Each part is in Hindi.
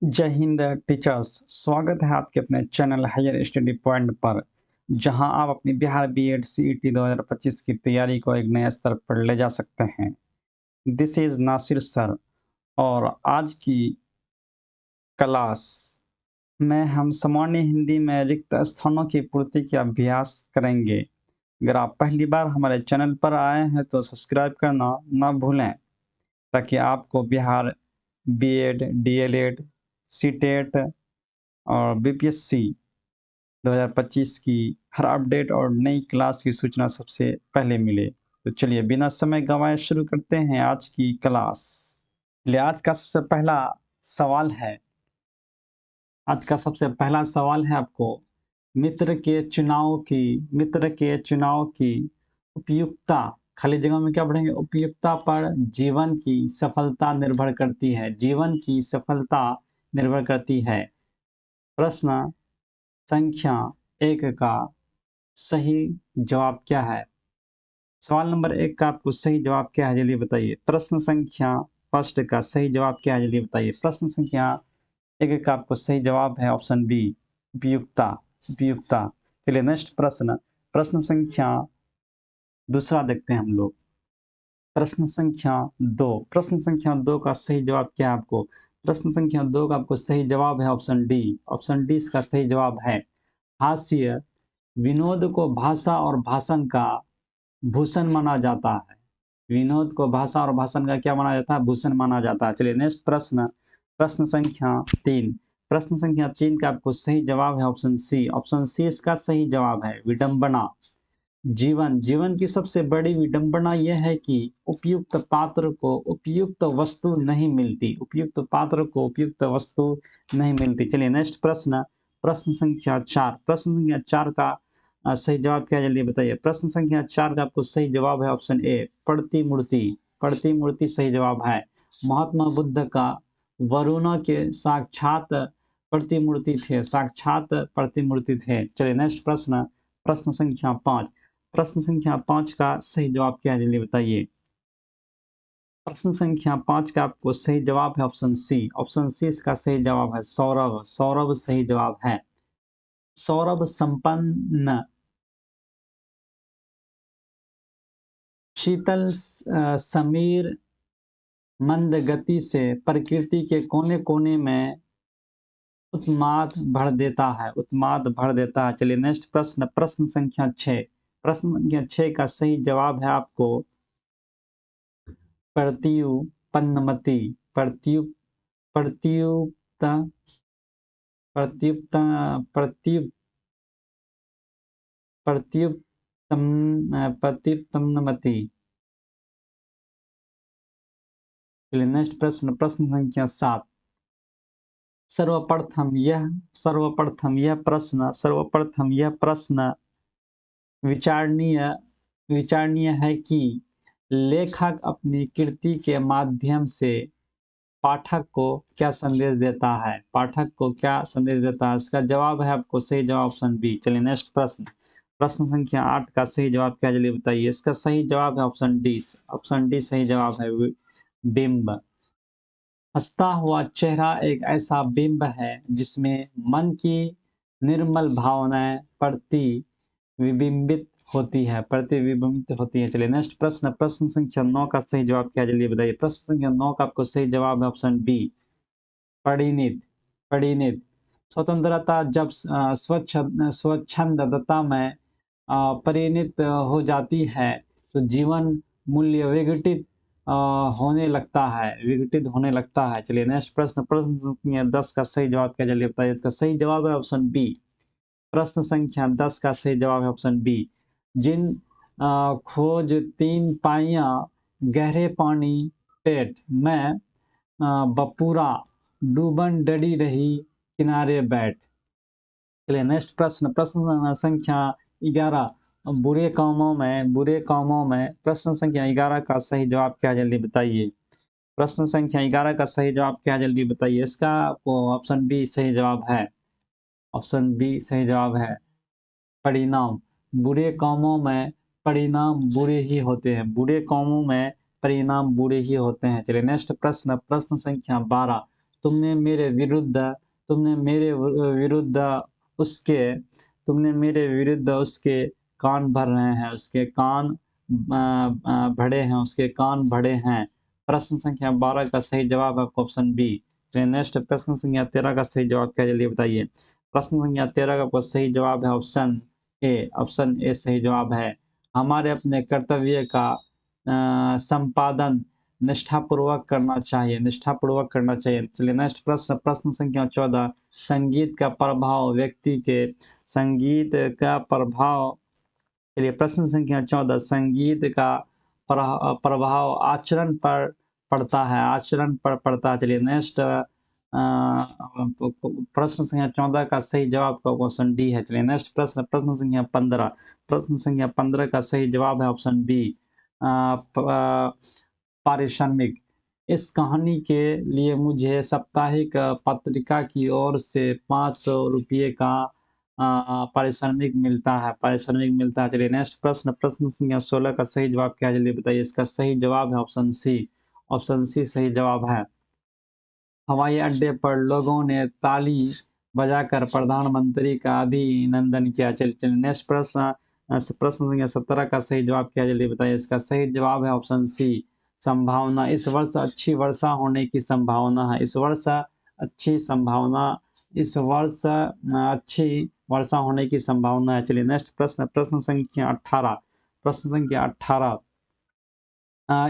जय हिंद टीचर्स। स्वागत है आपके अपने चैनल हायर स्टडी पॉइंट पर, जहां आप अपनी बिहार बीएड सीईटी 2025 की तैयारी को एक नए स्तर पर ले जा सकते हैं। This is Nasir sir. और आज की क्लास में हम सामान्य हिंदी में रिक्त स्थानों की पूर्ति का अभ्यास करेंगे। अगर आप पहली बार हमारे चैनल पर आए हैं तो सब्सक्राइब करना ना भूलें, ताकि आपको बिहार बीएड, डीएलएड, सीटेट और बीपीएससी 2025 की हर अपडेट और नई क्लास की सूचना सबसे पहले मिले। तो चलिए बिना समय गंवाए शुरू करते हैं आज की क्लास। आज का सबसे पहला सवाल है आपको मित्र के चुनाव की उपयुक्ता, खाली जगह में क्या पढ़ेंगे, उपयुक्ता पर जीवन की सफलता निर्भर करती है। जीवन की सफलता निर्भर करती है। प्रश्न संख्या 1 का सही जवाब क्या है? सवाल नंबर 1 का आपको सही जवाब क्या है, जल्दी बताइए। प्रश्न संख्या फर्स्ट का सही जवाब क्या है, जल्दी बताइए। प्रश्न संख्या 1 का आपको सही जवाब है ऑप्शन बी, उपयुक्ता। उपयुक्ता। चलिए नेक्स्ट प्रश्न, प्रश्न संख्या दूसरा देखते हैं हम लोग। प्रश्न संख्या 2, प्रश्न संख्या 2 का सही जवाब क्या है आपको? प्रश्न संख्या 2 का आपको सही जवाब है ऑप्शन डी। ऑप्शन डी इसका सही जवाब है। हास्य विनोद को भाषा और भाषण का भूषण माना जाता है। विनोद को भाषा और भाषण का क्या माना जाता है? भूषण माना जाता है। चलिए नेक्स्ट प्रश्न, प्रश्न संख्या 3। प्रश्न संख्या 3 का आपको सही जवाब है ऑप्शन सी। ऑप्शन सी इसका सही जवाब है। विडंबना। जीवन की सबसे बड़ी विडंबना यह है कि उपयुक्त पात्र को उपयुक्त वस्तु नहीं मिलती। उपयुक्त पात्र को उपयुक्त वस्तु नहीं मिलती। चलिए नेक्स्ट प्रश्न, प्रश्न संख्या 4। प्रश्न संख्या 4 का सही जवाब क्या है, जल्दी बताइए। प्रश्न संख्या 4 का आपको सही जवाब है ऑप्शन ए, पड़ती मूर्ति। पड़ती मूर्ति सही जवाब है। महात्मा बुद्ध का वरुणा के साक्षात प्रतिमूर्ति थे। साक्षात प्रतिमूर्ति थे। चलिए नेक्स्ट प्रश्न, प्रश्न संख्या 5। प्रश्न संख्या 5 का सही जवाब क्या है, जल्दी बताइए। प्रश्न संख्या 5 का आपको सही जवाब है ऑप्शन सी। ऑप्शन सी इसका सही जवाब है। सौरभ। सौरभ सही जवाब है। सौरभ संपन्न, शीतल समीर मंद गति से प्रकृति के कोने कोने में उत्माद भर देता है। उत्माद भर देता है। चलिए नेक्स्ट प्रश्न, प्रश्न संख्या 6। प्रश्न संख्या 6 का सही जवाब है आपको प्रत्युत्पन्नमति। प्रत्यु प्रत्युत्त प्रत्युत्त प्रत्यु प्रत्युत्तम प्रत्युत्पन्नमति। चलिए नेक्स्ट प्रश्न, प्रश्न संख्या 7। सर्वप्रथम यह प्रश्न विचारणीय विचारणीय है कि लेखक अपनी कृति के माध्यम से पाठक को क्या संदेश देता है। पाठक को क्या संदेश देता है? इसका जवाब है आपको सही जवाब ऑप्शन बी। चलिए नेक्स्ट प्रश्न, प्रश्न संख्या 8 का सही जवाब क्या है, जल्दी बताइए। इसका सही जवाब है ऑप्शन डी। ऑप्शन डी सही जवाब है। बिंब। हंसता हुआ चेहरा एक ऐसा बिंब है जिसमें मन की निर्मल भावनाएं प्रतिबिंबित होती है। चलिए नेक्स्ट प्रश्न, प्रश्न संख्या 9 का सही जवाब क्या है, जल्दी बताइए। प्रश्न संख्या 9 का आपको सही जवाब है ऑप्शन बी, परिणित। परिणित। स्वतंत्रता जब स्वच्छंदता में परिणित हो जाती है तो जीवन मूल्य विघटित होने लगता है। चलिए नेक्स्ट प्रश्न, प्रश्न संख्या 10 का सही जवाब क्या, जल्दी बताइए। इसका सही जवाब है ऑप्शन बी। प्रश्न संख्या 10 का सही जवाब है ऑप्शन बी। जिन खोज 3 पाइयां गहरे पानी पेट में बपूरा डूबन डरी रही किनारे बैठ। चलिए नेक्स्ट प्रश्न, प्रश्न संख्या 11। बुरे कामों में प्रश्न संख्या 11 का सही जवाब क्या है, जल्दी बताइए। प्रश्न संख्या 11 का सही जवाब क्या है, जल्दी बताइए। इसका ऑप्शन बी सही जवाब है। ऑप्शन बी सही जवाब है। परिणाम। बुरे कामों में परिणाम बुरे ही होते हैं। बुरे कामों में परिणाम बुरे ही होते हैं। चलिए नेक्स्ट प्रश्न, प्रश्न संख्या 12। तुमने मेरे विरुद्ध तुमने मेरे विरुद्ध उसके तुमने मेरे विरुद्ध उसके कान भर रहे हैं, उसके कान भरे हैं, उसके कान भरे हैं। प्रश्न संख्या 12 का सही जवाब है आपका ऑप्शन बी। चलिए नेक्स्ट प्रश्न संख्या 13 का सही जवाब क्या है जल्दी बताइए। प्रश्न संख्या 13 का आपका सही जवाब है ऑप्शन ए। ऑप्शन ए सही जवाब है। हमारे अपने कर्तव्य का संपादन निष्ठापूर्वक करना चाहिए, निष्ठापूर्वक करना चाहिए। चलिए नेक्स्ट प्रश्न, प्रश्न संख्या 14। संगीत का प्रभाव व्यक्ति के संगीत का प्रभाव चलिए प्रश्न संख्या 14। संगीत का प्रभाव आचरण पर पड़ता है, आचरण पर पड़ता है। चलिए नेक्स्ट प्रश्न संख्या 14 का सही जवाब का ऑप्शन डी है। चलिए नेक्स्ट प्रश्न, प्रश्न संख्या 15। प्रश्न संख्या 15 का सही जवाब है ऑप्शन बी पारिश्रमिक। इस कहानी के लिए मुझे साप्ताहिक पत्रिका की ओर से 500 रुपये का पारिश्रमिक मिलता है, पारिश्रमिक मिलता है। चलिए नेक्स्ट प्रश्न, प्रश्न संख्या 16 का सही जवाब क्या है जल्दी बताइए। इसका सही जवाब है ऑप्शन सी। ऑप्शन सी सही जवाब है। हवाई अड्डे पर लोगों ने ताली बजाकर प्रधानमंत्री का अभिनंदन किया। चलिए नेक्स्ट प्रश्न, प्रश्न संख्या 17 का सही जवाब क्या है जल्दी बताइए। इसका सही जवाब है ऑप्शन सी संभावना। इस वर्ष अच्छी वर्षा होने की संभावना है। इस वर्ष अच्छी संभावना इस वर्ष अच्छी वर्षा होने की संभावना है। चलिए नेक्स्ट प्रश्न, प्रश्न संख्या 18। प्रश्न संख्या 18।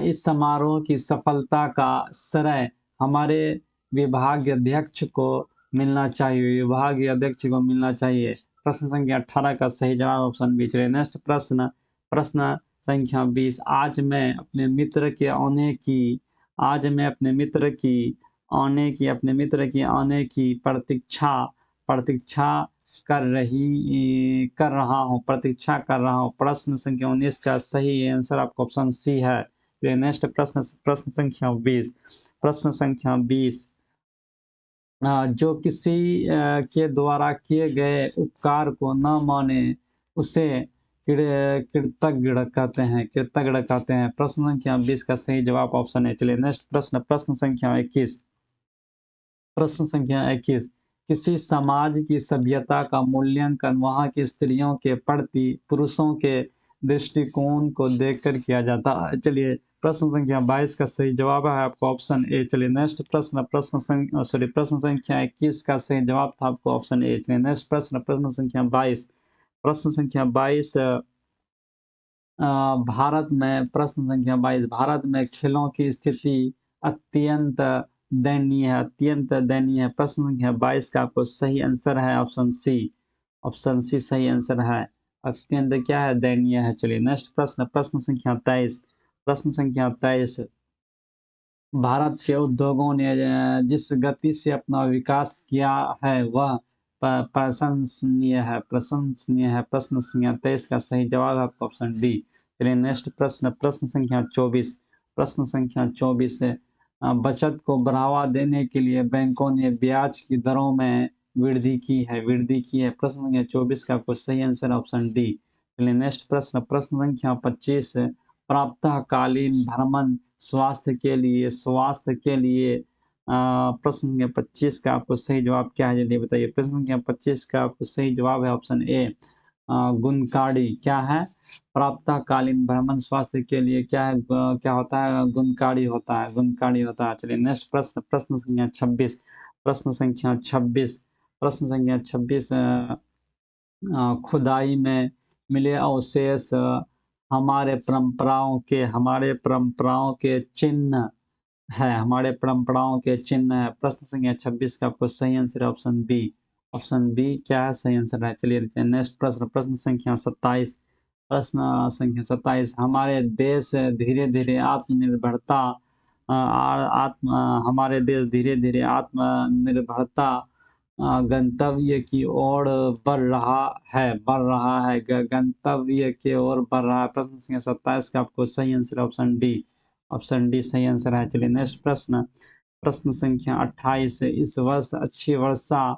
इस समारोह की सफलता का श्रेय हमारे विभागीय अध्यक्ष को मिलना चाहिए, विभागीय अध्यक्ष को मिलना चाहिए। प्रश्न संख्या 18 का सही जवाब ऑप्शन बी। चलिए नेक्स्ट प्रश्न, प्रश्न संख्या 20। आज मैं अपने मित्र के आने की आज मैं अपने मित्र की अपने मित्र की आने की प्रतीक्षा प्रतीक्षा कर रहा हूँ, प्रतीक्षा कर रहा हूँ। प्रश्न संख्या 19 का सही आंसर आपका ऑप्शन सी है। चलिए नेक्स्ट प्रश्न, प्रश्न संख्या 20। प्रश्न संख्या 20। जो किसी के द्वारा किए गए उपकार को न माने उसे कृतज्ञ कहते हैं, कृतज्ञ कहते हैं। प्रश्न संख्या 20 का सही जवाब ऑप्शन है। चलिए नेक्स्ट प्रश्न, प्रश्न संख्या 21। प्रश्न संख्या 21। किसी समाज की सभ्यता का मूल्यांकन वहाँ की स्त्रियों के प्रति पुरुषों के दृष्टिकोण को देखकर किया जाता है। चलिए प्रश्न संख्या 22 का सही जवाब है आपका ऑप्शन ए। चलिए नेक्स्ट प्रश्न, प्रश्न संख्या 21 का सही जवाब था आपको ऑप्शन ए। चलिए नेक्स्ट प्रश्न, प्रश्न संख्या 22। प्रश्न संख्या 22। भारत में प्रश्न संख्या 22। भारत में खेलों की स्थिति अत्यंत दयनीय है, अत्यंत दयनीय है। प्रश्न संख्या 22 का आपको सही आंसर है ऑप्शन सी। ऑप्शन सी सही आंसर है। अत्यंत क्या है, दयनीय है। चलिए नेक्स्ट प्रश्न, प्रश्न संख्या 23। प्रश्न संख्या 23। भारत के उद्योगों ने जिस गति से अपना विकास किया है वह प्रशंसनीय है, प्रशंसनीय है। प्रश्न संख्या 23 का सही जवाब है आपका ऑप्शन डी। चलिए नेक्स्ट प्रश्न, प्रश्न संख्या 24। प्रश्न संख्या 24 है बचत को बढ़ावा देने के लिए बैंकों ने ब्याज की दरों में वृद्धि की है, वृद्धि की है। प्रश्न संख्या 24 का आपको सही आंसर ऑप्शन डी। चलिए नेक्स्ट प्रश्न, प्रश्न संख्या 25। प्रातःकालीन भ्रमण स्वास्थ्य के लिए प्रश्न संख्या 25 का आपको सही जवाब क्या है जल्दी बताइए। प्रश्न संख्या 25 का आपको सही जवाब है ऑप्शन ए गुणकारी। क्या है, प्रातःकालीन भ्रमण स्वास्थ्य के लिए क्या है, क्या होता है, गुणकारी होता है, गुणकारी होता है। चलिए नेक्स्ट प्रश्न, प्रश्न संख्या 26। प्रश्न संख्या 26। प्रश्न संख्या 26। खुदाई में मिले अवशेष हमारे परंपराओं के चिन्ह है, हमारे परंपराओं के चिन्ह है। प्रश्न संख्या 26 का आपको सही आंसर है ऑप्शन बी। ऑप्शन बी क्या है, सही आंसर है। चलिए नेक्स्ट प्रश्न, प्रश्न संख्या 27। प्रश्न संख्या 27। हमारे देश धीरे धीरे आत्मनिर्भरता हमारे देश धीरे धीरे आत्मनिर्भरता गंतव्य की ओर बढ़ रहा है, गंतव्य की ओर बढ़ रहा है। प्रश्न संख्या 27 का आपको सही answer option D. Option D सही आंसर है। चलिए नेक्स्ट प्रश्न, प्रश्न संख्या 28। इस वर्ष अच्छी वर्षा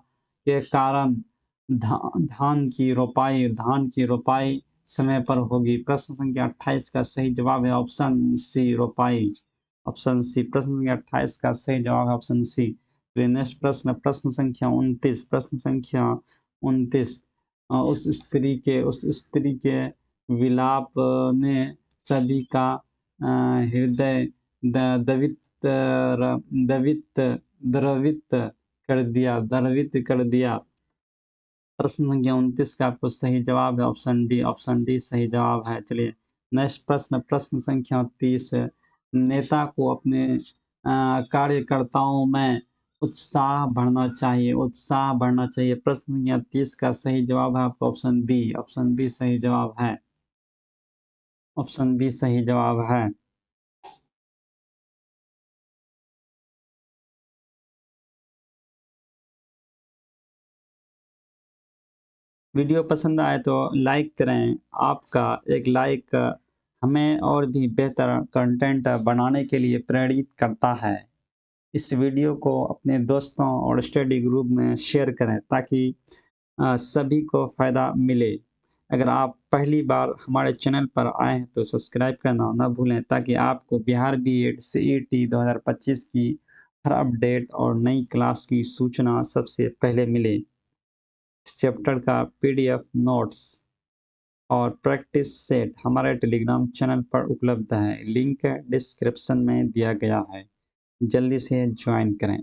के कारण धान की रोपाई समय पर होगी। प्रश्न संख्या 28 का सही जवाब है ऑप्शन सी रोपाई। ऑप्शन सी, प्रश्न संख्या 28 का सही जवाब है ऑप्शन सी। चलिए नेक्स्ट प्रश्न, प्रश्न संख्या 29, प्रश्न संख्या 29। उस स्त्री के विलाप ने सभी का हृदय दवित दवित द्रवित कर दिया, द्रवित कर दिया। प्रश्न संख्या 29 का आपको सही जवाब है ऑप्शन डी, ऑप्शन डी सही जवाब है। चलिए नेक्स्ट प्रश्न, प्रश्न संख्या 30। नेता को अपने कार्यकर्ताओं में उत्साह बढ़ना चाहिए, उत्साह बढ़ना चाहिए। प्रश्न संख्या 30 का सही जवाब है आपका ऑप्शन बी, ऑप्शन बी सही जवाब है, ऑप्शन बी सही जवाब है। वीडियो पसंद आए तो लाइक करें, आपका एक लाइक हमें और भी बेहतर कंटेंट बनाने के लिए प्रेरित करता है। इस वीडियो को अपने दोस्तों और स्टडी ग्रुप में शेयर करें ताकि सभी को फ़ायदा मिले। अगर आप पहली बार हमारे चैनल पर आए हैं तो सब्सक्राइब करना ना भूलें ताकि आपको बिहार बीएड सीईटी 2025 की हर अपडेट और नई क्लास की सूचना सबसे पहले मिले। इस चैप्टर का पीडीएफ नोट्स और प्रैक्टिस सेट हमारे टेलीग्राम चैनल पर उपलब्ध है, लिंक डिस्क्रिप्शन में दिया गया है, जल्दी से ज्वाइन करें।